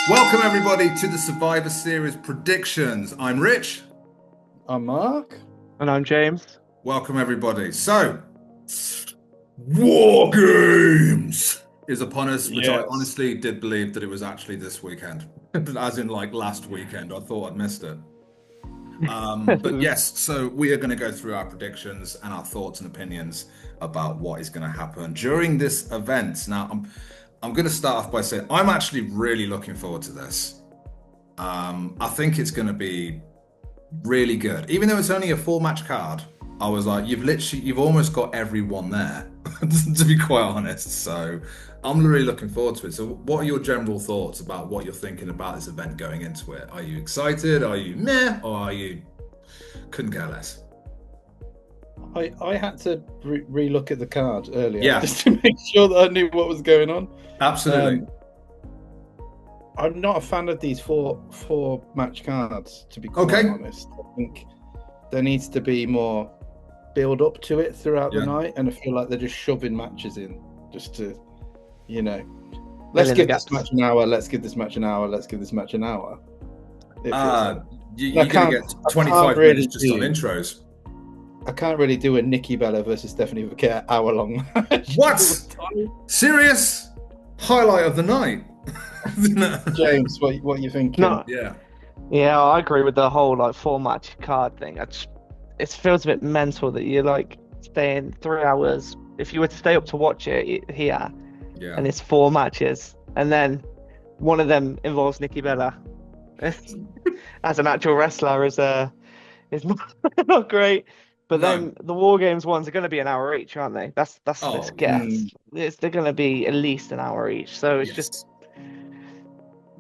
Welcome everybody to the Survivor Series predictions. I'm Rich. I'm Mark. And I'm James. Welcome everybody. So, War Games is upon us, which I honestly did believe that it was actually this weekend, as in like last weekend. I thought I'd missed it. But yes, so we are going to go through our predictions and our thoughts and opinions about what is going to happen during this event. Now, I'm going to start off by saying I'm actually really looking forward to this. I think it's going to be really good. Even though it's only a 4-match card, I was like, you've almost got everyone there, to be quite honest. So I'm really looking forward to it. So what are your general thoughts about what you're thinking about this event going into it? Are you excited? Are you meh? Or are you couldn't care less? I had to re-look at the card earlier just Yeah. to make sure that I knew what was going on. Absolutely. I'm not a fan of these four match cards, to be quite honest. I think there needs to be more build up to it throughout the night, and I feel like they're just shoving matches in just to, let's give this match an hour, let's give this match an hour, let's give this match an hour. You're going to get 25 minutes just on intros. I can't really do a Nikki Bella versus Stephanie Vaquer hour-long match. What? Serious? Highlight of the night. James, what are you thinking? No. Yeah, I agree with the whole 4-match card thing. It feels a bit mental that you're staying 3 hours. If you were to stay up to watch it here, and it's 4 matches, and then one of them involves Nikki Bella as an actual wrestler is not great. But then the War Games ones are going to be an hour each, aren't they? That's this guess. They're going to be at least an hour each. So it's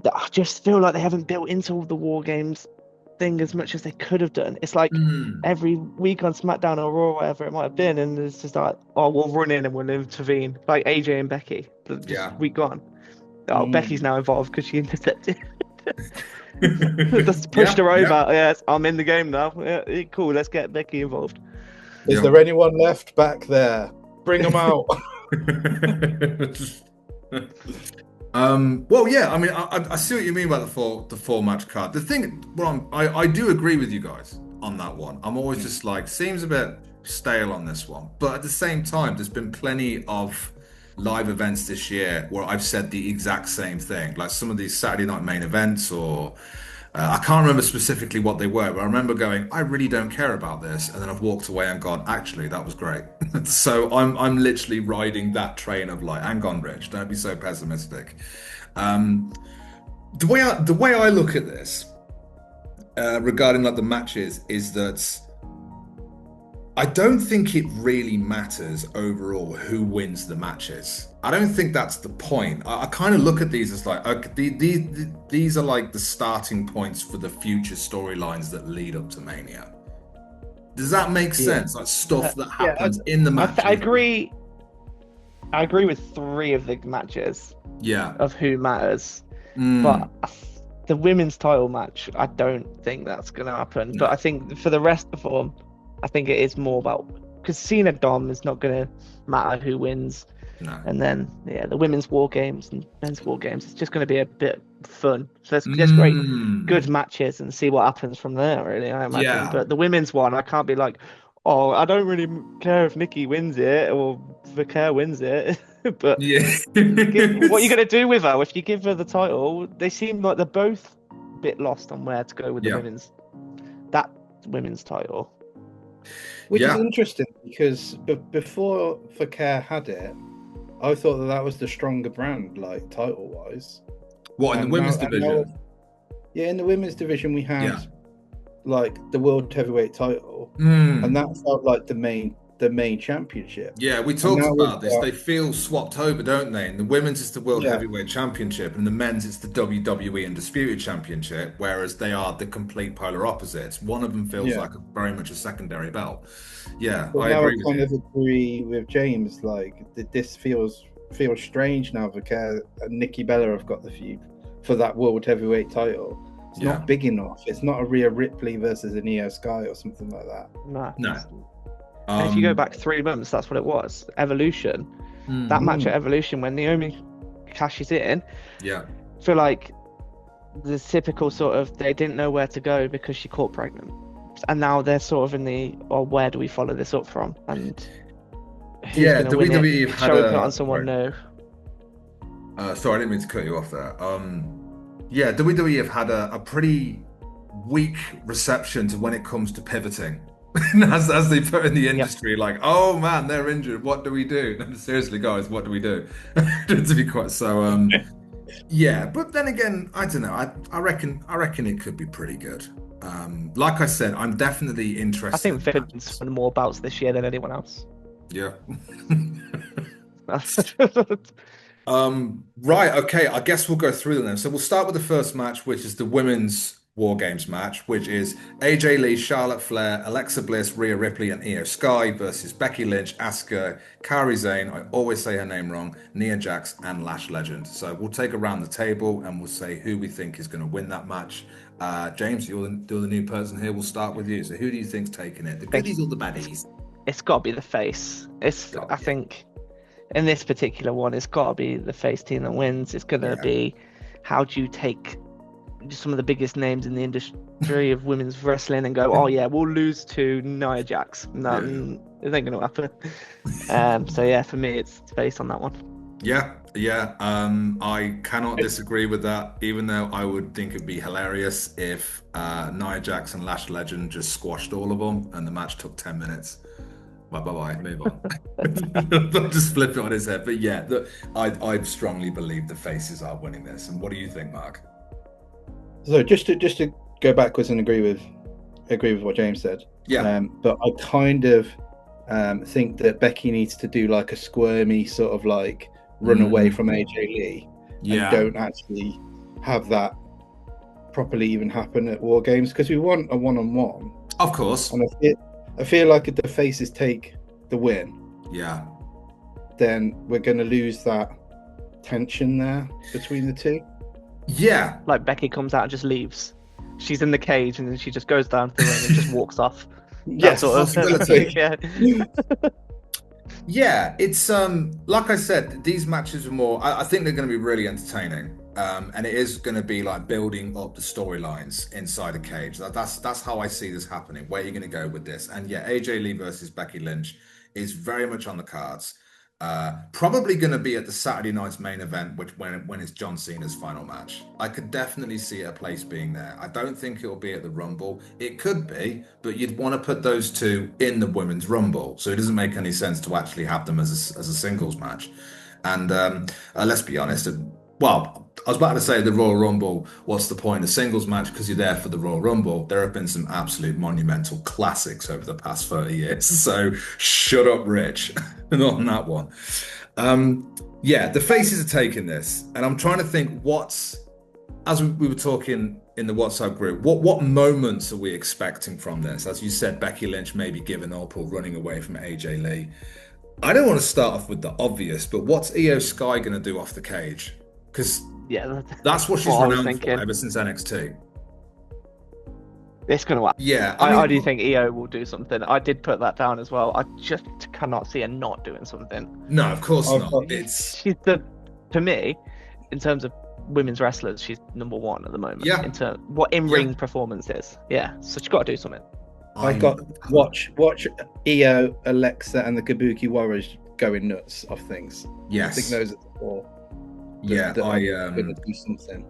I just feel like they haven't built into the War Games thing as much as they could have done. It's like every week on SmackDown or Raw, whatever it might have been, and it's just like, oh, we'll run in and we'll intervene, like AJ and Becky. Week gone. Oh, Becky's now involved because she intercepted. Just pushed her over. Yes, I'm in the game now. Yeah, cool. Let's get Becky involved. Is there anyone left back there? Bring them out. Well, yeah. I mean, I see what you mean about the 4-match card. The thing, I do agree with you guys on that one. I'm always just seems a bit stale on this one, but at the same time, there's been plenty of live events this year where I've said the exact same thing, like some of these Saturday night main events, or I can't remember specifically what they were, but I remember going, I really don't care about this, and then I've walked away and gone, actually, that was great. So I'm literally riding that train of hang on, Rich, don't be so pessimistic. The way I look at this regarding the matches is that I don't think it really matters overall who wins the matches. I don't think that's the point. I kind of look at these as these are the starting points for the future storylines that lead up to Mania. Does that make sense? Stuff that happens in the match. I agree with 3 of the matches. Yeah. Of who matters. But the women's title match, I don't think that's going to happen. No. But I think for the rest of them, I think it is more about, because Cena Dom is not going to matter who wins. No. And then, the women's War Games and men's War Games, it's just going to be a bit fun. So there's great, good matches and see what happens from there, really, I imagine. Yeah. But the women's one, I can't be like, oh, I don't really care if Nikki wins it or Vaquer wins it. But what are you going to do with her? If you give her the title, they seem like they're both a bit lost on where to go with the women's title. Which is interesting because before Vaquer had it, I thought that was the stronger brand, title-wise. What, in the women's division? In the women's division we had the World Heavyweight title, and that felt like the main championship. Yeah, we talked about this. They feel swapped over, don't they? And the women's is the World Heavyweight Championship, and the men's it's the WWE Undisputed Championship, whereas they are the complete polar opposites. One of them feels like very much a secondary belt. Yeah, I agree with you. I kind of agree with James. This feels strange now. Vaquer and Nikki Bella have got the feud for that World Heavyweight title. It's not big enough. It's not a Rhea Ripley versus an Io Sky or something like that. No. And if you go back 3 months, that's what it was. Evolution. That match at Evolution when Naomi cashes in. Yeah. I feel like the typical sort of they didn't know where to go because she caught pregnant, and now they're sort of in the, or where do we follow this up from, and who's going to win WWE it? Shall we put it on someone new? Sorry, I didn't mean to cut you off there. Yeah, WWE have had a pretty weak reception to when it comes to pivoting. as they put in the industry, like, oh man, they're injured. What do we do? No, seriously, guys, what do we do? To be quite so, yeah. But then again, I don't know. I reckon it could be pretty good. Like I said, I'm definitely interested. I think Vince won more bouts this year than anyone else. Yeah. Right, okay, I guess we'll go through them then. So we'll start with the first match, which is the women's War Games match, which is AJ Lee, Charlotte Flair, Alexa Bliss, Rhea Ripley, and Io Sky versus Becky Lynch, Asuka, Kairi Sane, I always say her name wrong, Nia Jax, and Lash Legend. So we'll take around the table and we'll say who we think is going to win that match. James, you're the new person here. We'll start with you. So who do you think's taking it? The goodies or the baddies? It's got to be the face. I think in this particular one, it's got to be the face team that wins. It's going to be, how do you take some of the biggest names in the industry of women's wrestling and go, oh yeah, we'll lose to Nia Jax. No, it ain't going to happen. So yeah, for me, it's face on that one. Yeah. I cannot disagree with that, even though I would think it'd be hilarious if Nia Jax and Lash Legend just squashed all of them and the match took 10 minutes. Bye-bye, move on. Just flip it on his head. But yeah, I strongly believe the faces are winning this. And what do you think, Mark? So just to go backwards and agree with what James said. Yeah. But I kind of think that Becky needs to do like a squirmy sort of like run away from AJ Lee. Yeah. And don't actually have that properly even happen at War Games, because we want a one-on-one. Of course. And I feel like if the faces take the win, then we're going to lose that tension there between the two. Yeah. Like Becky comes out and just leaves. She's in the cage and then she just goes down to the ring and just walks off. Yes, possibility. Yeah, it's like I said, these matches are more. I think they're going to be really entertaining, and it is going to be like building up the storylines inside a cage. That's how I see this happening. Where are you going to go with this? And yeah, AJ Lee versus Becky Lynch is very much on the cards. Probably going to be at the Saturday night's main event, when it's John Cena's final match. I could definitely see a place being there. I don't think it'll be at the Rumble. It could be, but you'd want to put those two in the Women's Rumble, so it doesn't make any sense to actually have them as a singles match. And let's be honest. Well, I was about to say the Royal Rumble, what's the point of singles match, because you're there for the Royal Rumble. There have been some absolute monumental classics over the past 30 years. So shut up, Rich, on that one. Yeah, the faces are taking this. And I'm trying to think as we were talking in the WhatsApp group, what moments are we expecting from this? As you said, Becky Lynch maybe giving up or running away from AJ Lee. I don't want to start off with the obvious, but what's Io Sky going to do off the cage? Because that's what she's renowned for ever since NXT. It's going to happen. Yeah, I do think Io will do something. I did put that down as well. I just cannot see her not doing something. No, of course not. She's for me, in terms of women's wrestlers, she's number one at the moment. Yeah. In terms what in-ring performance is. Yeah, so she's got to do something. I got watch Io, Alexa, and the Kabuki Warriors going nuts off things. Yes, I think those are the four. Yeah, I'm gonna do something.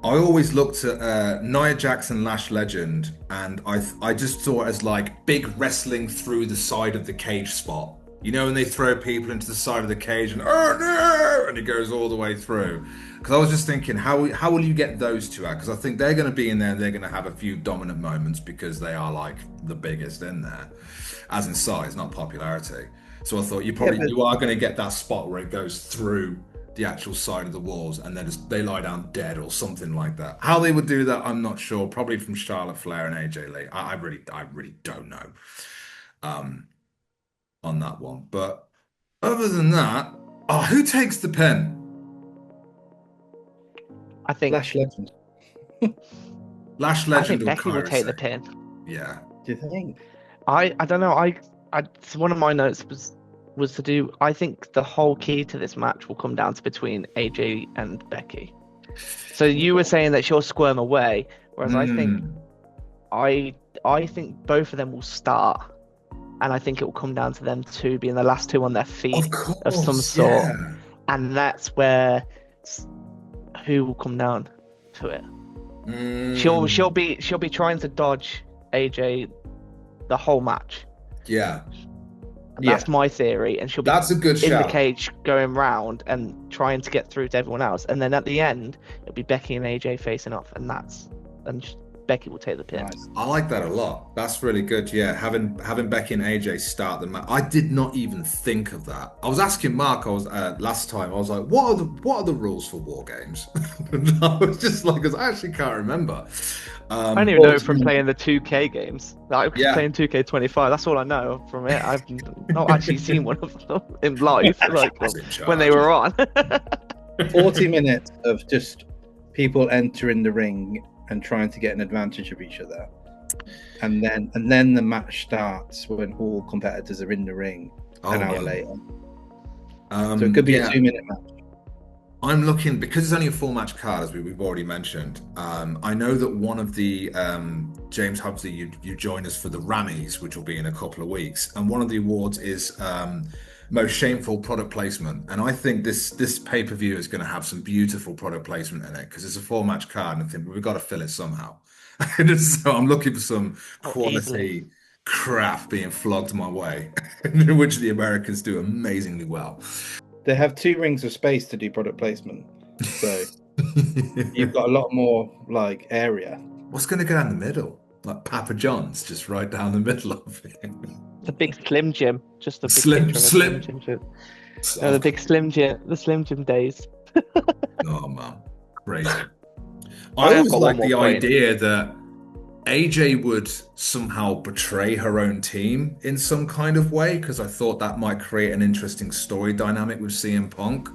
I always looked at Nia Jax and Lash Legend, and I just saw it as like big wrestling through the side of the cage spot. You know, when they throw people into the side of the cage and oh no, and it goes all the way through. Because I was just thinking, how will you get those two out? Because I think they're going to be in there and they're going to have a few dominant moments because they are like the biggest in there, as in size, not popularity. So I thought you are going to get that spot where it goes through the actual side of the walls and then they lie down dead or something like that. How they would do that, I'm not sure. Probably from Charlotte Flair and AJ Lee. I really don't know on that one. But other than that, who takes the pin? I think Lash Legend. Lash Legend. I think Becky will take the pin. Yeah. Do you think? I don't know. One of my notes was to do. I think the whole key to this match will come down to between AJ and Becky. So you were saying that she'll squirm away, whereas I think both of them will start, and I think it will come down to them two being the last two on their feet of some sort, and that's where who will come down to it. She'll be trying to dodge AJ the whole match. Yeah. That's my theory, and she'll be a good in the cage going round and trying to get through to everyone else, and then at the end it'll be Becky and AJ facing off, and Becky will take the pin. Nice. I like that a lot. That's really good. Yeah, having Becky and AJ start the match. I did not even think of that. I was asking Mark. Last time. I was like, "What are the rules for War Games?" And I was just like, "Cause I actually can't remember." I don't even know from playing the 2K games. Like playing 2K25. That's all I know from it. I've not actually seen one of them in live, like when they were on. 40 minutes of just people entering the ring and trying to get an advantage of each other, and then the match starts when all competitors are in the ring an hour later. So it could be a 2-minute match. I'm looking, because it's only a 4-match card, as we've already mentioned. I know that one of the James Hubsley, you join us for the Rammies, which will be in a couple of weeks, and one of the awards is most shameful product placement. And I think this pay-per-view is going to have some beautiful product placement in it, because it's a 4-match card, and I think we've got to fill it somehow. So I'm looking for some quality crap being flogged my way, which the Americans do amazingly well. They have 2 rings of space to do product placement, so you've got a lot more like area. What's going to go down the middle? Like Papa John's, just right down the middle of it. The big Slim Jim, just a big Slim. Jim. No, the big Slim Jim, the Slim Jim days. Oh man, crazy. I always like the idea that AJ would somehow betray her own team in some kind of way, because I thought that might create an interesting story dynamic with CM Punk,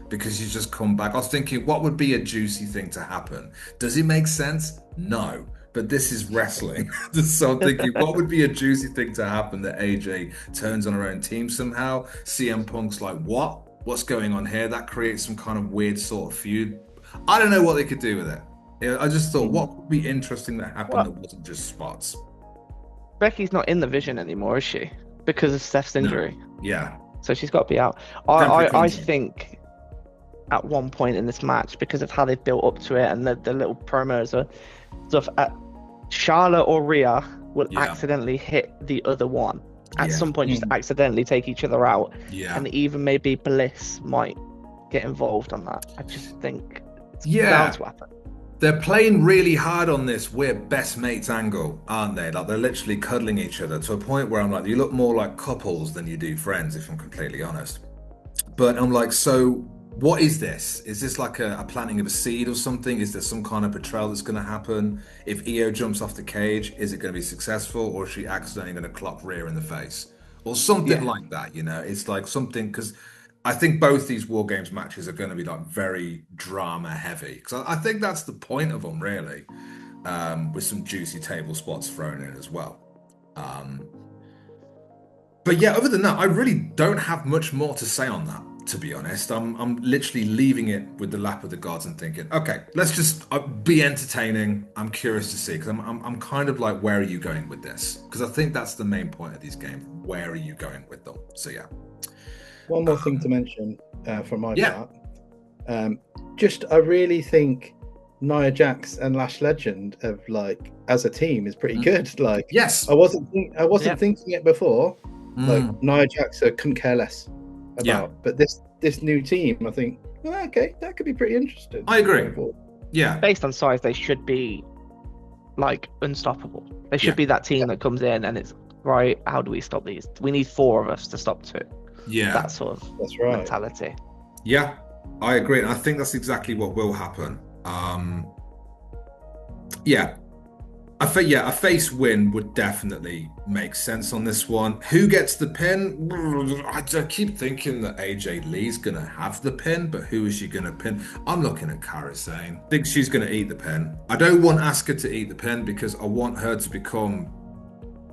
because he's just come back. I was thinking, what would be a juicy thing to happen? Does it make sense? No. But this is wrestling. So I'm thinking, what would be a juicy thing to happen that AJ turns on her own team somehow? CM Punk's like, what? What's going on here? That creates some kind of weird sort of feud. I don't know what they could do with it. I just thought, what would be interesting that happened that wasn't just spots? Becky's not in the Vision anymore, is she? Because of Steph's injury. No. Yeah. So she's got to be out. I think at one point in this match, because of how they've built up to it and the little promos or stuff, Charlotte or Rhea will accidentally hit the other one. At some point, just accidentally take each other out. Yeah. And even maybe Bliss might get involved on that. I just think it's bound to happen. They're playing really hard on this we're best mates angle, aren't they? Like, they're literally cuddling each other to a point where I'm like, you look more like couples than you do friends, if I'm completely honest. But I'm like, so what is this? Is this like a planting of a seed or something? Is there some kind of betrayal that's going to happen? If Io jumps off the cage, is it going to be successful, or is she accidentally going to clock Rhea in the face? Or something like that, you know? It's like something, because I think both these War Games matches are going to be like very drama heavy, because I think that's the point of them, really, with some juicy table spots thrown in as well. But yeah, other than that, I really don't have much more to say on that, to be honest. I'm literally leaving it with the lap of the gods and thinking, okay, let's just be entertaining. I'm curious to see, because I'm kind of like, where are you going with this? Because I think that's the main point of these games. Where are you going with them? So yeah. One more thing to mention from my part. I really think Nia Jax and Lash Legend have, like, as a team, is pretty good. Like, yes, I wasn't thinking it before. Like, Nia Jax, I couldn't care less about. But this new team, I think, okay, that could be pretty interesting. I agree. Yeah, based on size, they should be like unstoppable. They should be that team that comes in and it's right. How do we stop these? We need 4 of us to stop 2. Yeah, that sort of mentality. Yeah, I agree, and I think that's exactly what will happen. A face win would definitely make sense on this one. Who gets the pin? I keep thinking that AJ Lee's gonna have the pin, but who is she gonna pin? I'm looking at Kairi Sane. I think she's gonna eat the pin. I don't want Asuka to eat the pin, because I want her to become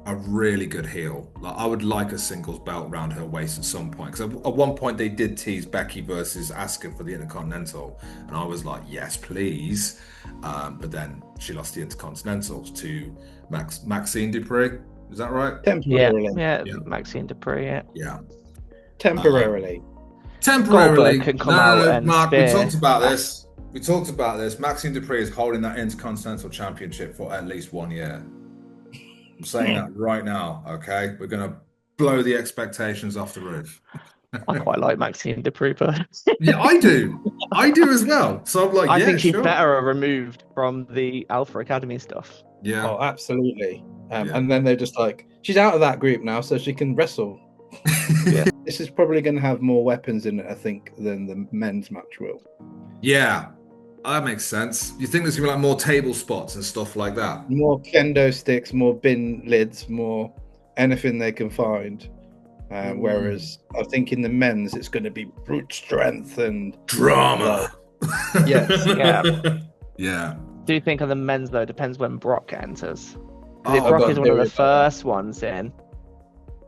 a really good heel. Like I would like a singles belt around her waist at some point. Because at one point they did tease Becky versus Asuka for the Intercontinental, and I was like, yes, please. But then she lost the Intercontinentals to Maxine Dupree. Is that right? Temporarily. Yeah. Maxine Dupree. Yeah. Temporarily. Temporarily. Goldberg can come out and Mark, spear. we talked about this. We talked about this. Maxine Dupree is holding that Intercontinental Championship for at least 1 year. I'm saying that right now, okay? We're going to blow the expectations off the roof. I quite like Maxine Dupree, but yeah, I do. I do as well. So I'm like, I yeah, think she's sure. better removed from the Alpha Academy stuff. Yeah. Oh, absolutely. And then they're just like, she's out of that group now, so she can wrestle. Yeah. This is probably going to have more weapons in it, I think, than the men's match will. Yeah. That makes sense. You think there's going to be like more table spots and stuff like that? More kendo sticks, more bin lids, more anything they can find. Whereas I think in the men's, it's going to be brute strength and drama. Yes. Yeah. Do you think on the men's, though, depends when Brock enters? If Brock is one of the first ones in,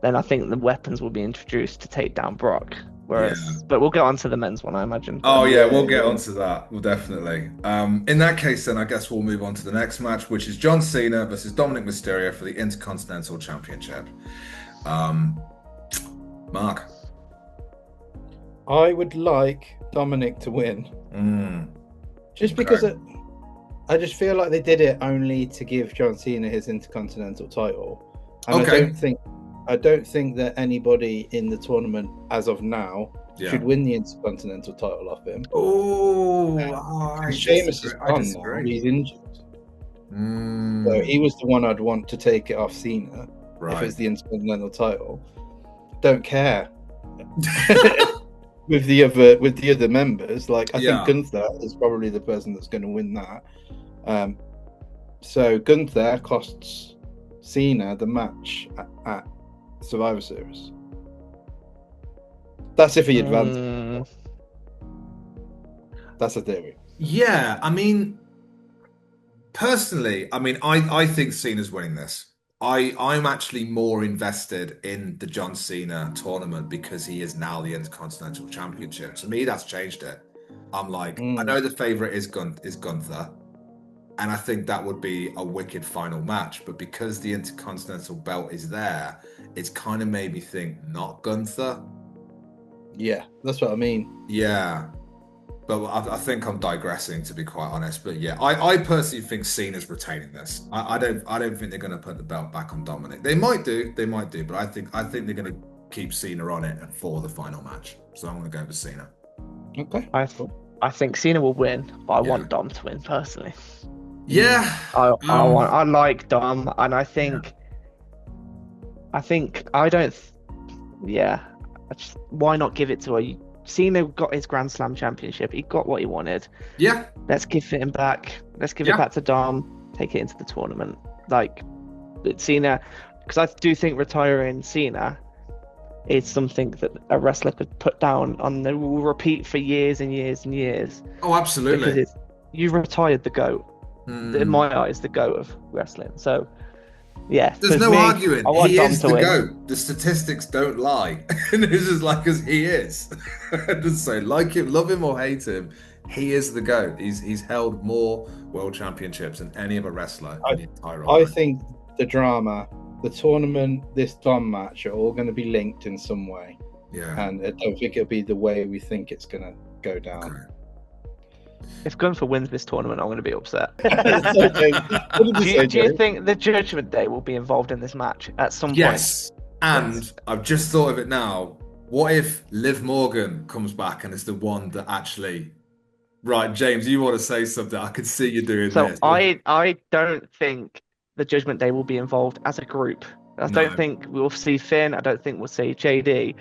then I think the weapons will be introduced to take down Brock. But we'll get on to the men's one, I imagine. Oh, yeah, we'll get onto that. We'll definitely. In that case, then, I guess we'll move on to the next match, which is John Cena versus Dominic Mysterio for the Intercontinental Championship. Mark? I would like Dominic to win. Just because I just feel like they did it only to give John Cena his Intercontinental title. And I don't think that anybody in the tournament as of now should win the Intercontinental title off him. Sheamus is gone now. He's injured. So he was the one I'd want to take it off Cena if it's the Intercontinental title. Don't care with the other members. Like I think Gunther is probably the person that's going to win that. So Gunther costs Cena the match at Survivor Series. That's if he advances. That's a theory. Yeah, I mean, personally, I think Cena's winning this. I'm actually more invested in the John Cena tournament because he is now the Intercontinental Championship. To me, that's changed it. I'm like, I know the favorite is Gunther, and I think that would be a wicked final match. But because the Intercontinental belt is there, it's kind of made me think not Gunther. Yeah, that's what I mean. Yeah. But I think I'm digressing, to be quite honest. But yeah, I personally think Cena's retaining this. I don't think they're going to put the belt back on Dominic. They might do, but I think they're going to keep Cena on it for the final match. So I'm going to go with Cena. Okay. I think Cena will win, but I want Dom to win personally. Yeah. I like Dom, and why not give it to her? Cena got his Grand Slam championship. He got what he wanted. Yeah. Let's give it him back. Let's give it back to Dom. Take it into the tournament. Like, Cena, because I do think retiring Cena is something that a wrestler could put down on the repeat for years and years and years. Oh, absolutely. Because you've retired the GOAT. In my eyes, the GOAT of wrestling. So, yeah. There's no arguing. He is the GOAT. The statistics don't lie. And it's just like, as he is. Just say, like him, love him or hate him, he is the GOAT. He's held more world championships than any other wrestler in the entire world. I think the drama, the tournament, this Dom match are all going to be linked in some way. Yeah. And I don't think it'll be the way we think it's going to go down. Okay. If Gunther wins this tournament, I'm going to be upset. Do you think the Judgment Day will be involved in this match at some point? Yes. And I've just thought of it now. What if Liv Morgan comes back and is the one that actually... Right, James, you want to say something? I could see you doing this. I don't think the Judgment Day will be involved as a group. I don't think we'll see Finn. I don't think we'll see JD,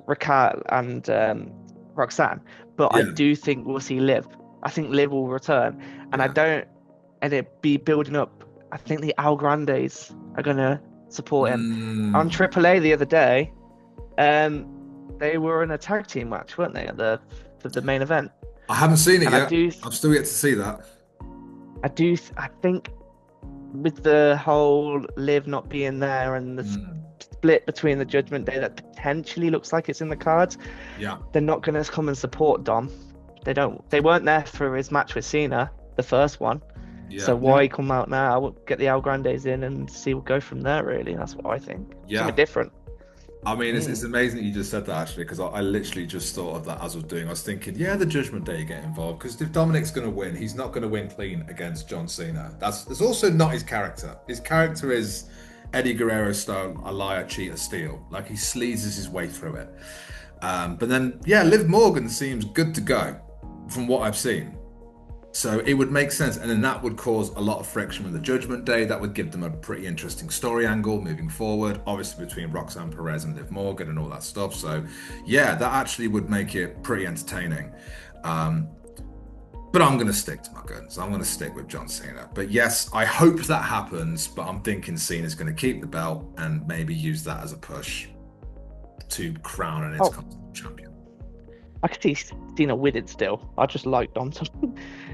Raquel, and Roxanne. But I do think we'll see Liv. I think Liv will return. And and it be building up. I think the Al Grandes are going to support him. On AAA the other day, they were in a tag team match, weren't they, for the main event? I haven't seen it yet. I'm still yet to see that. I think with the whole Liv not being there and the split between the Judgment Day that potentially looks like it's in the cards, they're not going to come and support Dom. They weren't there for his match with Cena, the first one. So why come out now, get the El Grandes in and see what go from there, really? That's what I think. Something different. I mean, it's amazing that you just said that, actually, because I literally just thought of that as I was doing. I was thinking, the Judgment Day get involved, because if Dominic's going to win, he's not going to win clean against John Cena. That's also not his character. His character is Eddie Guerrero style, a liar, cheater, steal. Like, he sleazes his way through it. But then, Liv Morgan seems good to go from what I've seen. So it would make sense, and then that would cause a lot of friction with the Judgment Day. That would give them a pretty interesting story angle moving forward, obviously between Roxanne Perez and Liv Morgan and all that stuff. So that actually would make it pretty entertaining. But I'm going to stick to my guns. I'm going to stick with John Cena. But yes, I hope that happens, but I'm thinking Cena's going to keep the belt and maybe use that as a push to crown an Intercontinental champion. I could see Cena winning still. I just like Domson.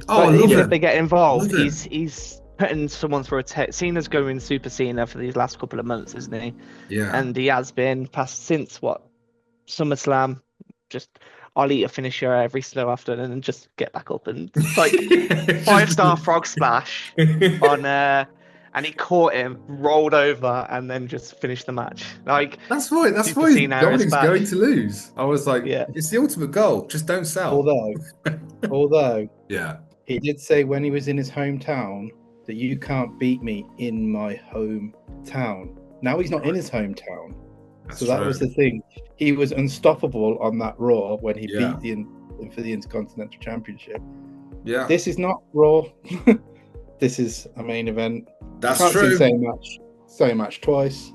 Even if they get involved, he's putting someone through a test. Cena's going Super Cena for these last couple of months, isn't he? Yeah. And he has been since SummerSlam. Just I'll eat a finisher every so often and then just get back up and like 5-star frog splash on and he caught him, rolled over, and then just finished the match. Like that's why Dominic's going to lose. I was like, it's the ultimate goal. Just don't sell. Although, yeah, he did say when he was in his hometown that you can't beat me in my hometown. Now he's not in his hometown, that was the thing. He was unstoppable on that Raw when he beat for the Intercontinental Championship. Yeah, this is not Raw. This is a main event. That's true. Same match twice.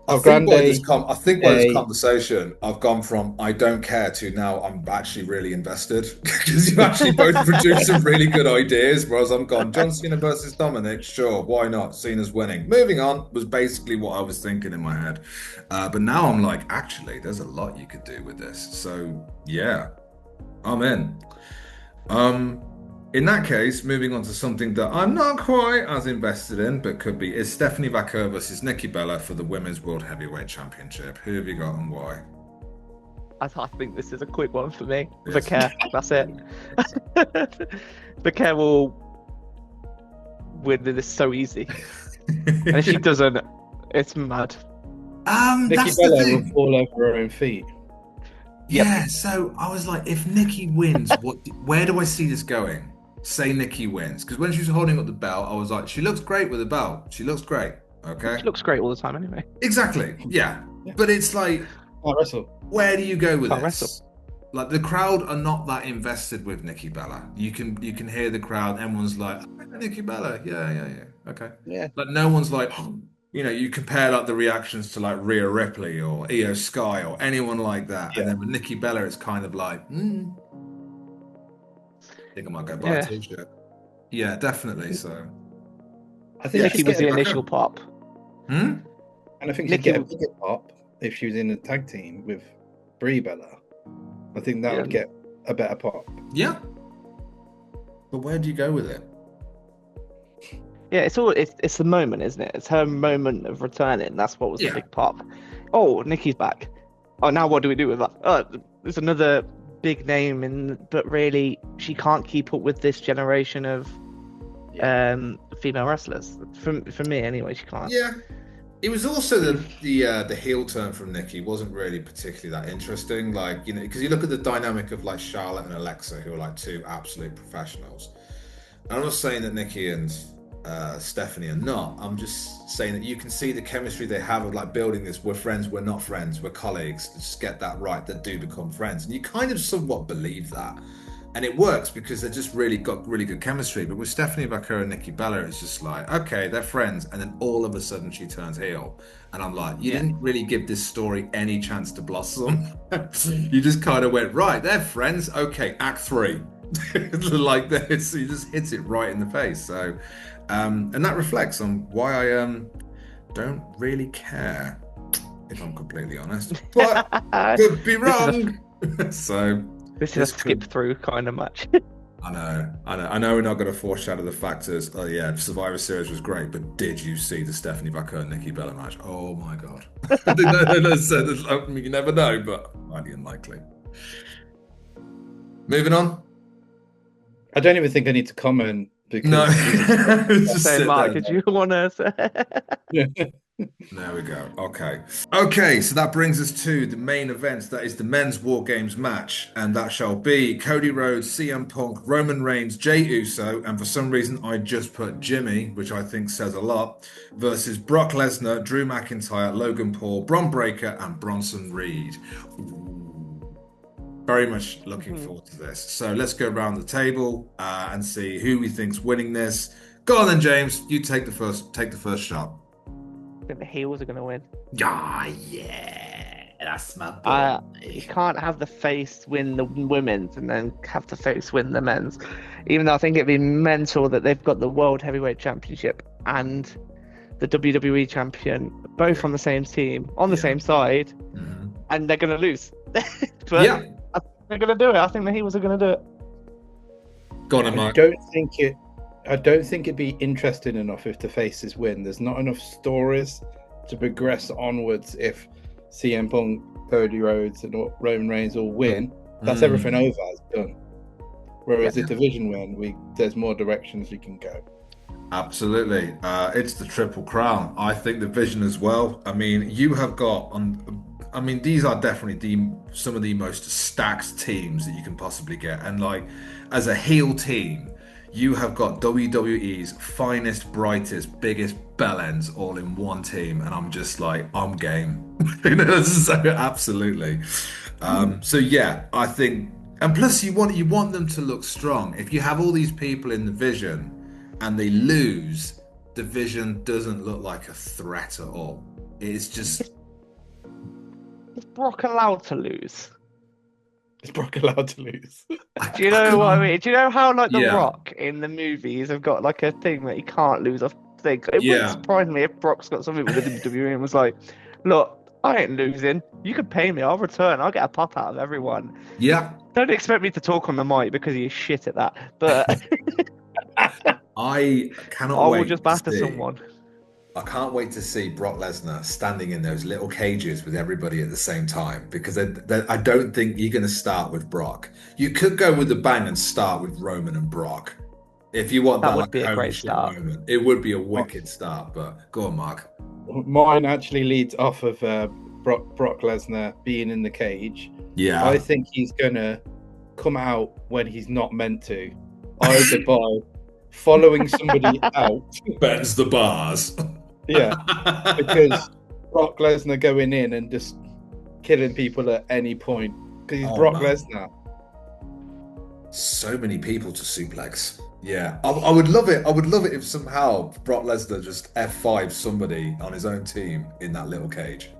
I think by this conversation, I've gone from I don't care to now I'm actually really invested because you actually both produced some really good ideas. Whereas I'm gone, John Cena versus Dominic, sure, why not? Cena's winning. Moving on was basically what I was thinking in my head. But now I'm like, actually, there's a lot you could do with this. So yeah, I'm in. In that case, moving on to something that I'm not quite as invested in, but could be, is Stephanie Vaquer versus Nikki Bella for the Women's World Heavyweight Championship. Who have you got and why? I think this is a quick one for me. Yes. Vaquer, that's it. Vaquer will win this so easy. And if she doesn't, it's mad. Nikki Bella will fall over her own feet. Yeah, so I was like, if Nikki wins, where do I see this going? Say Nikki wins. Because when she was holding up the belt, I was like, she looks great with the belt. She looks great. Okay. She looks great all the time anyway. Exactly. Yeah. But it's like, where do you go with this? Wrestle. Like, the crowd are not that invested with Nikki Bella. You can hear the crowd. Everyone's like, Nikki Bella. Yeah. Okay. Yeah. But no one's like, you compare like the reactions to like Rhea Ripley or Io Sky or anyone like that. Yeah. And then with Nikki Bella, it's kind of like, I think I might go buy a t-shirt. Yeah, definitely. So I think Nikki was the initial pop. And I think she'd get a bigger pop if she was in a tag team with Brie Bella. I think that would get a better pop. Yeah. But where do you go with it? Yeah, it's the moment, isn't it? It's her moment of returning. That's what was the big pop. Oh, Nikki's back. Oh, now what do we do with that? Oh, there's another big name, but really she can't keep up with this generation of female wrestlers. For me, anyway, she can't. Yeah, it was also the heel turn from Nikki wasn't really particularly that interesting. Like because you look at the dynamic of like Charlotte and Alexa, who are like two absolute professionals. And I'm not saying that Nikki and Stephanie are not. I'm just saying that you can see the chemistry they have of like building this. We're friends, we're not friends, we're colleagues. Just get that right, that do become friends, and you kind of somewhat believe that, and it works because they just really got really good chemistry. But with Stephanie Vaquer and Nikki Bella, it's just like, okay, they're friends, and then all of a sudden she turns heel, and I'm like, you didn't really give this story any chance to blossom. You just kind of went, right, they're friends, okay, act 3. Like this, he just hits it right in the face. So and that reflects on why I don't really care, if I'm completely honest. But could be wrong. So this is a skip through kind of match. I know we're not going to foreshadow the factors. Oh yeah, Survivor Series was great, but did you see the Stephanie Baker and Nikki Bella match? Oh my God. I mean, you never know, but highly unlikely. Moving on. I don't even think I need to comment because No. Just say, Mark, did you want to say? There we go. Okay, so that brings us to the main event. That is the men's War Games match. And that shall be Cody Rhodes, CM Punk, Roman Reigns, Jey Uso. And for some reason, I just put Jimmy, which I think says a lot, versus Brock Lesnar, Drew McIntyre, Logan Paul, Bron Breakker, and Bronson Reed. Very much looking forward to this. So let's go around the table and see who we think's winning this. Go on then, James. You take the first shot. I think the heels are going to win. Yeah, that's my boy. You can't have the face win the women's and then have the face win the men's. Even though I think it'd be mental that they've got the World Heavyweight Championship and the WWE Champion both on the same team, on the same side, and they're going to lose. But they're going to do it. I think the heels are going to do it. Go on, Mike. I don't think it'd be interesting enough if the faces win. There's not enough stories to progress onwards if CM Punk, Cody Rhodes, and Roman Reigns all win. That's everything over. It's done. Whereas a division win, there's more directions we can go. Absolutely. It's the Triple Crown. I think the Vision as well. I mean, you have got these are definitely some of the most stacked teams that you can possibly get. And like, as a heel team, you have got WWE's finest, brightest, biggest bellends all in one team, and I'm just like, I'm game. So absolutely. So yeah, I think, and plus you want them to look strong. If you have all these people in the Vision and they lose, the Vision doesn't look like a threat at all. It's just. Is Brock allowed to lose? Is Brock allowed to lose? Do you know what I mean? Do you know how like The Rock in the movies have got like a thing that he can't lose? I think it wouldn't surprise me if Brock's got something with the WWE and was like, "Look, I ain't losing. You can pay me. I'll return. I'll get a pop out of everyone." Yeah. Don't expect me to talk on the mic because he's shit at that. But I cannot. I will just batter someone. I can't wait to see Brock Lesnar standing in those little cages with everybody at the same time, because I don't think you're going to start with Brock. You could go with the bang and start with Roman and Brock. If you want that would be a great start. Moment. It would be a wicked start, but go on, Mark. Mine actually leads off of Brock Lesnar being in the cage. Yeah. I think he's going to come out when he's not meant to, either by following somebody out. Bends the bars. Yeah, because Brock Lesnar going in and just killing people at any point, because he's Brock Lesnar. So many people to suplex. Yeah, I would love it. I would love it if somehow Brock Lesnar just F5 somebody on his own team in that little cage.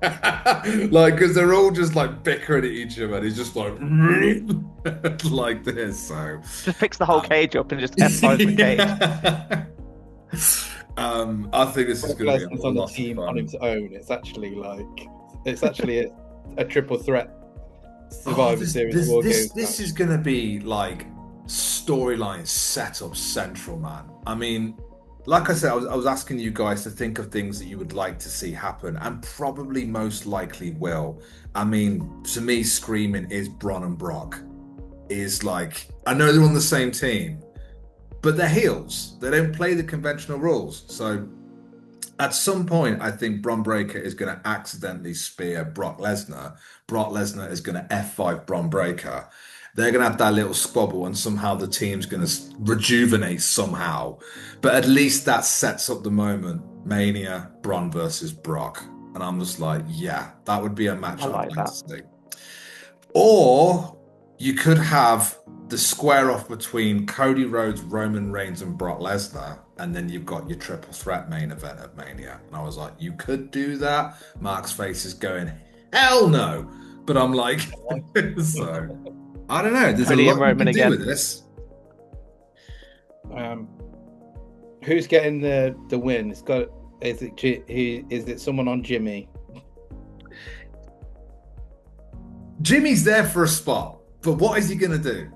Like, because they're all just like bickering at each other, and he's just like like this. So just picks the whole cage up and just F5 the cage. I think this is going to be on the team on his own. It's actually a triple threat Survivor Series WarGames. This is going to be like storyline setup central, man. I mean, like I said, I was asking you guys to think of things that you would like to see happen, and probably most likely will. I mean, to me, screaming is Bron and Brock. Is like, I know they're on the same team, but they're heels. They don't play the conventional rules. So at some point, I think Bron Breakker is going to accidentally spear Brock Lesnar. Brock Lesnar is going to F5 Bron Breakker. They're going to have that little squabble, and somehow the team's going to rejuvenate somehow. But at least that sets up the moment. Mania, Bron versus Brock. And I'm just like, yeah, that would be a match I'd like to see. Or you could have the square off between Cody Rhodes, Roman Reigns, and Brock Lesnar, and then you've got your triple threat main event at Mania. And I was like, you could do that. Mark's face is going, hell no. But I'm like, so I don't know. There's a lot you can do with this. Who's getting the win? Is it someone on Jimmy? Jimmy's there for a spot, but what is he going to do?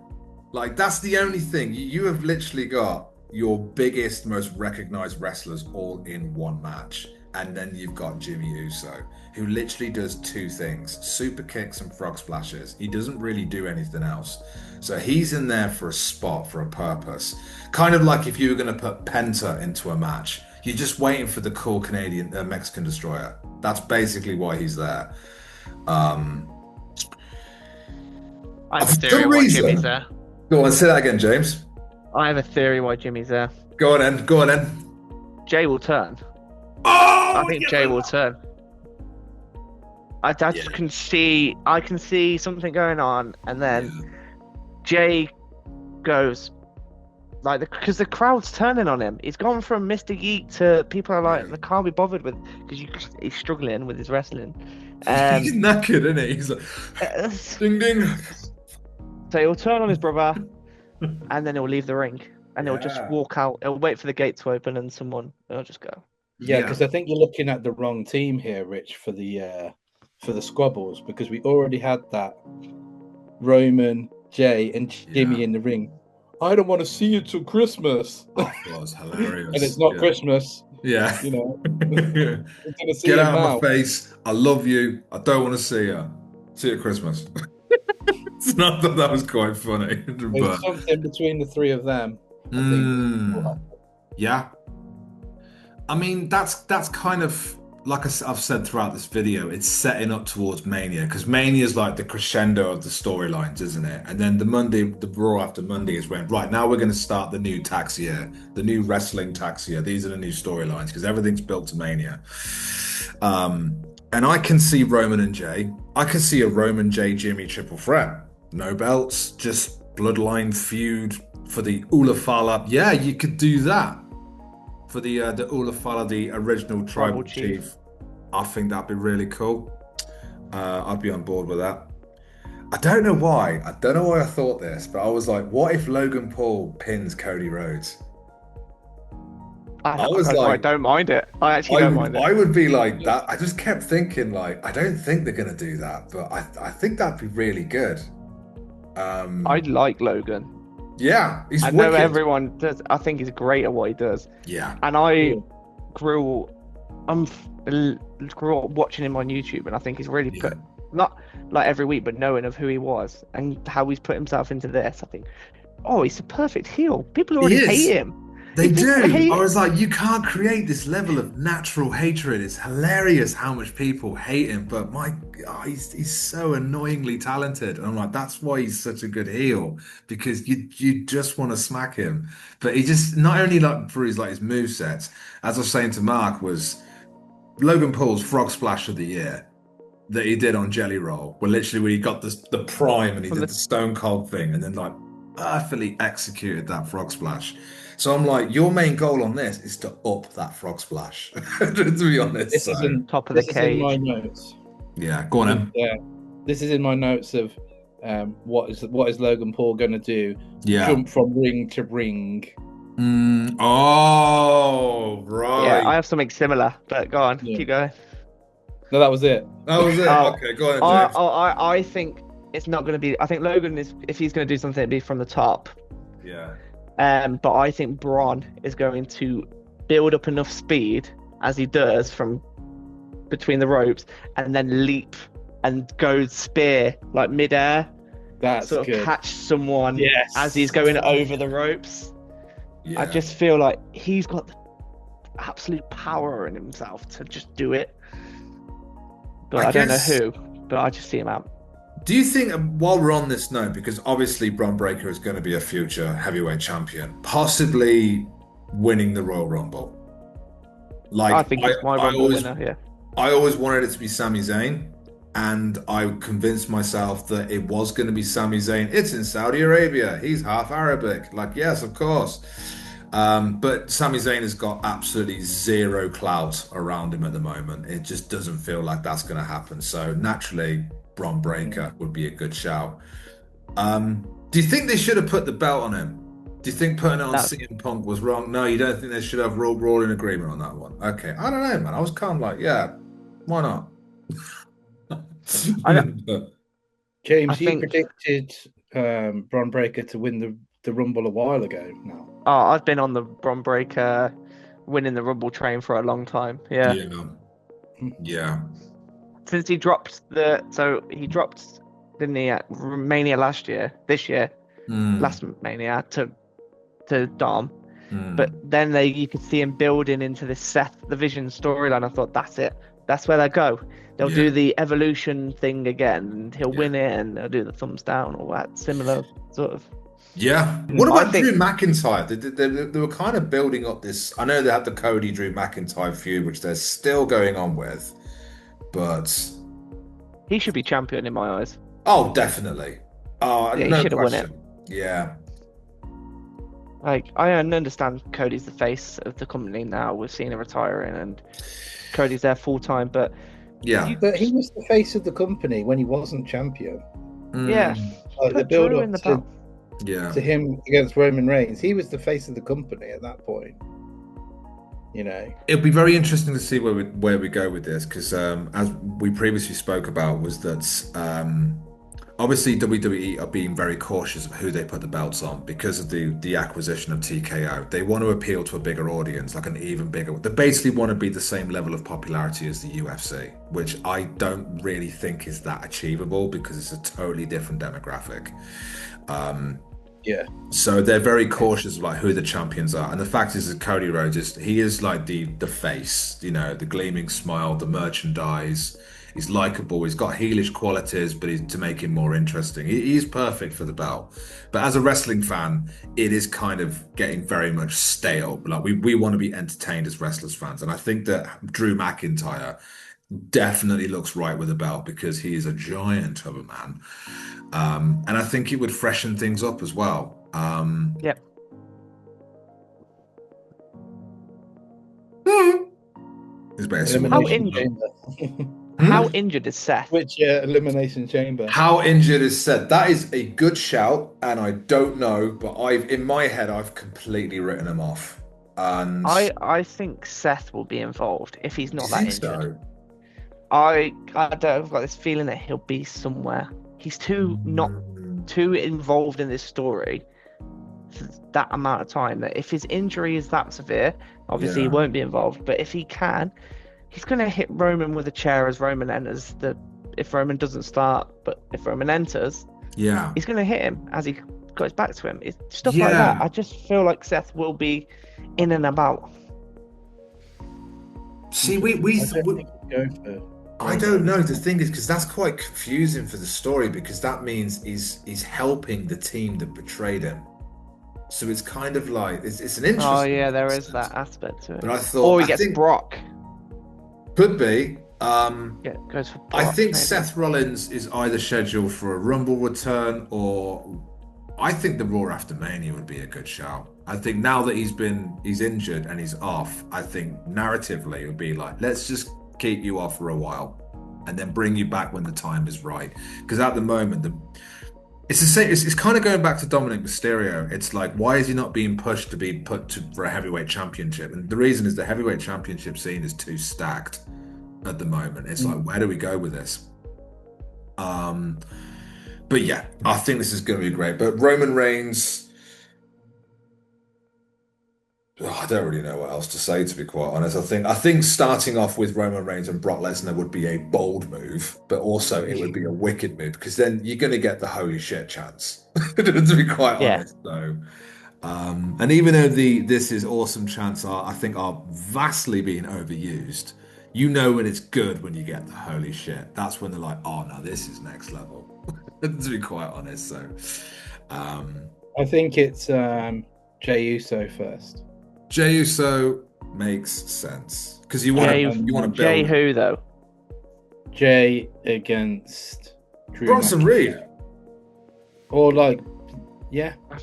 Like, that's the only thing. You have literally got your biggest, most recognized wrestlers all in one match. And then you've got Jimmy Uso, who literally does two things: super kicks and frog splashes. He doesn't really do anything else. So he's in there for a spot, for a purpose. Kind of like if you were going to put Penta into a match. You're just waiting for the cool Mexican destroyer. That's basically why he's there. I have a theory why Jimmy's there. Go on, say that again, James. I have a theory why Jimmy's there. Go on then. Go on then. Jay will turn. Oh, I think Jay will turn. I can see something going on, and then Jay goes like because the crowd's turning on him. He's gone from Mr. Yeet to people are like, they can't be bothered with because he's struggling with his wrestling. He's knackered, isn't he? He's like, ding ding. So he'll turn on his brother, and then he'll leave the ring, and he'll just walk out. He'll wait for the gate to open, and he'll just go. Yeah, because I think you're looking at the wrong team here, Rich, for the squabbles, because we already had that Roman, Jay, and Jimmy in the ring. I don't want to see you till Christmas. That was hilarious. And it's not Christmas. Yeah. You know. Get out of my face. I love you. I don't want to see you. See you at Christmas. It's not that was quite funny. There's something between the three of them. Yeah. I mean, that's kind of like I've said throughout this video, it's setting up towards Mania, because Mania is like the crescendo of the storylines, isn't it? And then the Raw after Monday is when, right, now we're going to start the new tax year, the new wrestling tax year. These are the new storylines because everything's built to Mania. And I can see Roman and Jay. I can see a Roman Jay Jimmy triple threat. No belts, just bloodline feud for the Ulafala. Yeah, you could do that. For the Ulafala, the original tribal chief. I think that'd be really cool. I'd be on board with that. I don't know why I thought this, but I was like, what if Logan Paul pins Cody Rhodes? I don't mind it. I actually don't mind it. I would be like that. I just kept thinking, like, I don't think they're going to do that, but I think that'd be really good. I'd like Logan. Yeah, he's I know everyone does. I think he's great at what he does. Yeah. And I grew up watching him on YouTube, and I think he's really put, not like every week, but knowing of who he was and how he's put himself into this. I think, he's a perfect heel. People already hate him. They do. I was like, you can't create this level of natural hatred. It's hilarious how much people hate him, but my God, he's so annoyingly talented. And I'm like, that's why he's such a good heel, because you just want to smack him. But he just, not only like for his movesets, as I was saying to Mark, was Logan Paul's frog splash of the year that he did on Jelly Roll, where literally when he got the prime and he did the Stone Cold thing and then like perfectly executed that frog splash. So I'm like, your main goal on this is to up that frog splash. To be honest, this is in top of the cage. In my notes. Yeah, go on then. Yeah, this is in my notes of what is Logan Paul going to do? Yeah, jump from ring to ring. Oh, right. Yeah, I have something similar, but go on, keep going. No, that was it. That was it. Okay, go on, James. I think it's not going to be. I think Logan is, if he's going to do something, it'd be from the top. Yeah. But I think Braun is going to build up enough speed as he does from between the ropes, and then leap and go spear like midair. That's sort of good. Catch someone as he's going over the ropes. Yeah. I just feel like he's got the absolute power in himself to just do it. But I don't know who. But I just see him out. Do you think, while we're on this note, because obviously Bron Breakker is going to be a future heavyweight champion, possibly winning the Royal Rumble? Like, I think it's my Rumble winner, yeah. I always wanted it to be Sami Zayn, and I convinced myself that it was going to be Sami Zayn. It's in Saudi Arabia. He's half Arabic. Like, yes, of course. But Sami Zayn has got absolutely zero clout around him at the moment. It just doesn't feel like that's going to happen. So naturally, Bron Breakker would be a good shout. Do you think they should have put the belt on him? Do you think putting it on CM Punk was wrong? No, you don't think they should have Raw in agreement on that one? Okay, I don't know, man. I was kind of like, yeah, why not? James, you predicted Bron Breakker to win the Rumble a while ago now. Oh, I've been on the Bron Breakker winning the Rumble train for a long time. Yeah. Yeah. Since he dropped didn't he, at Mania this year, last Mania to Dom. But then you could see him building into this Seth the Vision storyline. I thought that's it. That's where they go. They'll do the evolution thing again, and he'll win it, and they'll do the thumbs down, all that similar sort of. Yeah. What about Drew McIntyre? They were kind of building up this. I know they had the Cody Drew McIntyre feud, which they're still going on with, but he should be champion in my eyes. Oh, definitely. Oh, yeah, no he should have won it. Yeah. Like, I understand Cody's the face of the company now. We've seen him retiring, and Cody's there full time. But but he was the face of the company when he wasn't champion. Yeah, like the build up to him against Roman Reigns. He was the face of the company at that point. You know, it'll be very interesting to see where we go with this, because as we previously spoke about, was that obviously WWE are being very cautious of who they put the belts on because of the acquisition of TKO. They want to appeal to a bigger audience, like an even bigger. They basically want to be the same level of popularity as the UFC, which I don't really think is that achievable because it's a totally different demographic. So they're very cautious about who the champions are, and the fact is that Cody Rhodes is like the face, you know, the gleaming smile, the merchandise. He's likable. He's got heelish qualities, but to make him more interesting. He's perfect for the belt. But as a wrestling fan, it is kind of getting very much stale. Like we want to be entertained as wrestlers fans, and I think that Drew McIntyre definitely looks right with the belt because he is a giant of a man. And I think it would freshen things up as well. Yep. How injured is Seth? Which Elimination Chamber? How injured is Seth? That is a good shout, and I don't know, but in my head I've completely written him off. And I think Seth will be involved if he's not that injured. So? I've got this feeling that he'll be somewhere. He's not too involved in this story for that amount of time, that if his injury is that severe, obviously he won't be involved. But if he can, he's going to hit Roman with a chair as Roman enters. If Roman doesn't start, but if Roman enters, he's going to hit him as he goes back to him. It's stuff like that. I just feel like Seth will be in and about. See, I don't know. The thing is, because that's quite confusing for the story, because that means he's helping the team that betrayed him. So it's kind of like it's an interesting. Oh yeah, there is that aspect to it. But I thought, or he gets Brock. Could be. Goes for Brock, I think maybe. Seth Rollins is either scheduled for a Rumble return, or I think the Raw after Mania would be a good shout. I think now that he's injured and he's off, I think narratively it would be like, let's just keep you off for a while and then bring you back when the time is right. Because at the moment, it's the same. It's kind of going back to Dominic Mysterio. It's like, why is he not being pushed to be for a heavyweight championship? And the reason is the heavyweight championship scene is too stacked at the moment. It's like, where do we go with this? But yeah, I think this is going to be great. But Roman Reigns, I don't really know what else to say, to be quite honest. I think starting off with Roman Reigns and Brock Lesnar would be a bold move, but also it would be a wicked move, because then you're going to get the holy shit chance, to be quite honest. So, and even though this is awesome chants I think are vastly being overused, you know when it's good when you get the holy shit. That's when they're like, oh no, this is next level, to be quite honest. So, I think it's Jey Uso first. Jey Uso makes sense because you want to build. Jey who though? Jey against Bronson Reed, or I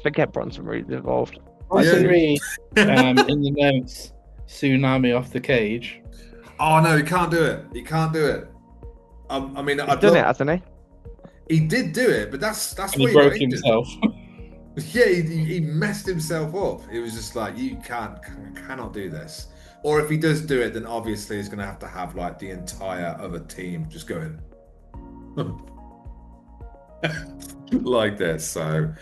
forget Bronson Reed's involved. Bronson Reed in the notes, tsunami off the cage. Oh no, he can't do it. He can't do it. I mean, He's done it, hasn't he? He did do it, but that's what he broke himself. Yeah, he messed himself up. It was just like, you cannot do this. Or if he does do it, then obviously he's going to have like the entire other team just going. like this. So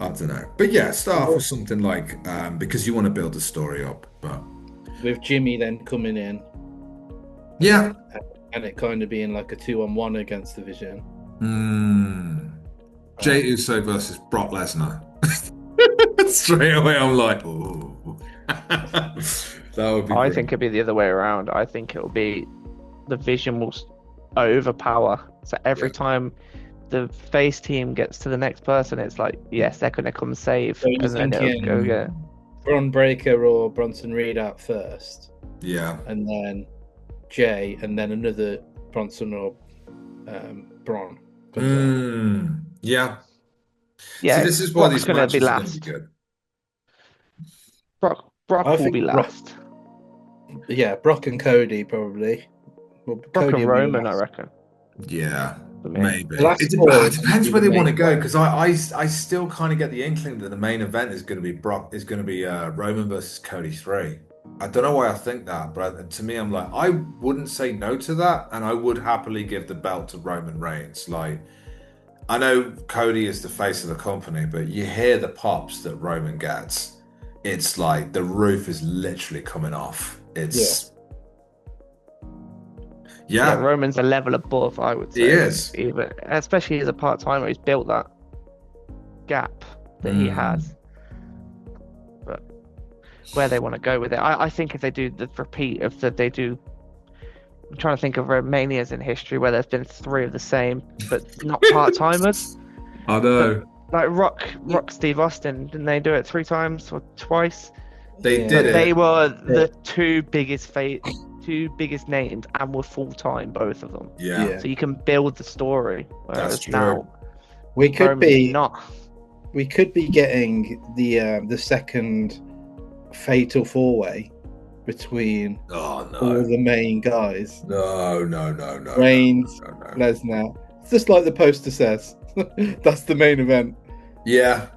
I don't know. But yeah, start off with something like because you want to build the story up. But with Jimmy then coming in. Yeah. And it kind of being like a 2-on-1 against the Vision. Jey Uso versus Brock Lesnar. Straight away, I'm like, oh. That would be I great. think it'd be the other way around. I think it'll be the Vision will overpower. So every time the face team gets to the next person, it's like, yes, they're going to come save. So and then it'll go get Braun Breaker or Bronson Reed out first. Yeah. And then Jay, and then another Bronson or Braun. Yeah. Yeah. See, this is why these matches be are going to be good. Brock will be last. Yeah, Brock and Cody probably. Well, Brock and Roman, I reckon. Yeah, maybe. It depends where they want to go, because I still kind of get the inkling that the main event is going to be Roman versus Cody 3. I don't know why I think that, but to me, I'm like, I wouldn't say no to that, and I would happily give the belt to Roman Reigns. Like, I know Cody is the face of the company, but you hear the pops that Roman gets. It's like the roof is literally coming off. Yeah, Roman's a level above, I would say. He is. Even, especially as a part-timer, he's built that gap that he has. But where they want to go with it, I think if they do the repeat of that they do, I'm trying to think of Manias in history where there's been 3 of the same, but not part-timers. I know. Like Rock Steve Austin, didn't they do it 3 times or twice? They did it. They were the two biggest names and were full-time, both of them. Yeah. So you can build the story. That's true. Now, we could be not. We could be getting the second fatal 4-way between all the main guys. No. Reigns, Lesnar. It's just like the poster says. That's the main event. Yeah.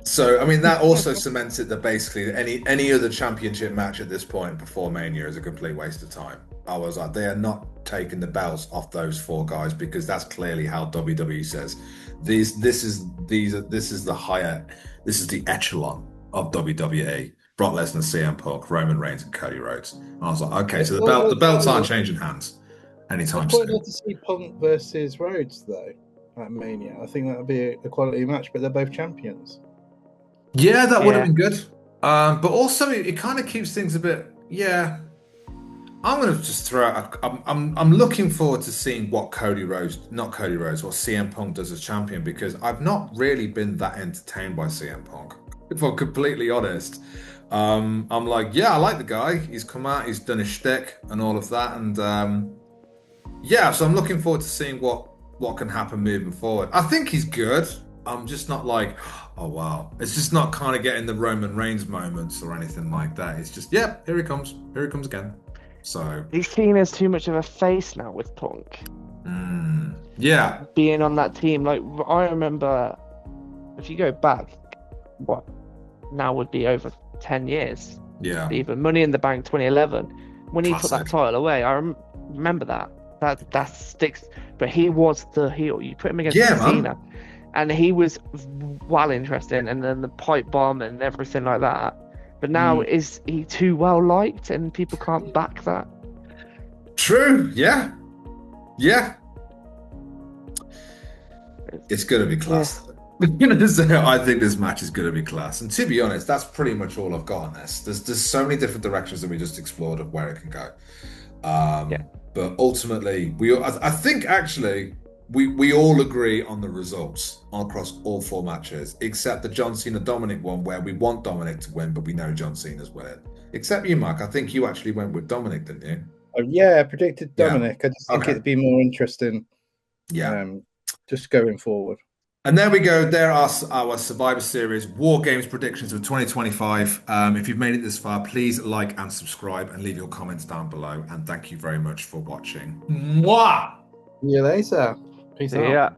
So, I mean, that also cements it that basically any other championship match at this point before Mania is a complete waste of time. I was like, they are not taking the belts off those 4 guys, because that's clearly how WWE says this is the echelon of WWE. Brock Lesnar, CM Punk, Roman Reigns, and Cody Rhodes. And I was like, okay, so the belts aren't changing hands anytime soon. I'd quite like to see Punk versus Rhodes though at Mania. I think that would be a quality match, but they're both champions. Yeah, that would have been good. But also, it kind of keeps things a bit. Yeah, I'm going to just throw out. I'm looking forward to seeing what what CM Punk does as champion, because I've not really been that entertained by CM Punk, if I'm completely honest. I'm like, yeah, I like the guy. He's come out, he's done his shtick and all of that, and so I'm looking forward to seeing what can happen moving forward. I think he's good. I'm just not like, oh wow. It's just not kind of getting the Roman Reigns moments or anything like that. It's just, here he comes again. So he's seen as too much of a face now with Punk. Yeah. Being on that team, like I remember, if you go back, what now would be over 10 years. Yeah. Even Money in the Bank 2011, when he Classic. took that title away, I remember that sticks. But he was the heel. You put him against Cena. And he was well interesting, and then the pipe bomb and everything like that. But now, is he too well liked, and people can't back that? True. Yeah. It's going to be class. Yeah. I think this match is going to be class. And to be honest, that's pretty much all I've got on this. There's so many different directions that we just explored of where it can go. But ultimately, I think actually. We all agree on the results across all 4 matches, except the John Cena Dominic one, where we want Dominic to win, but we know John Cena's winning. Except you, Mark. I think you actually went with Dominic, didn't you? Oh, yeah, I predicted Dominic. I just think it'd be more interesting. Yeah. Just going forward. And there we go. There are our Survivor Series WarGames predictions of 2025. If you've made it this far, please like and subscribe and leave your comments down below. And thank you very much for watching. Mwah! See you later. Peace out. Yeah.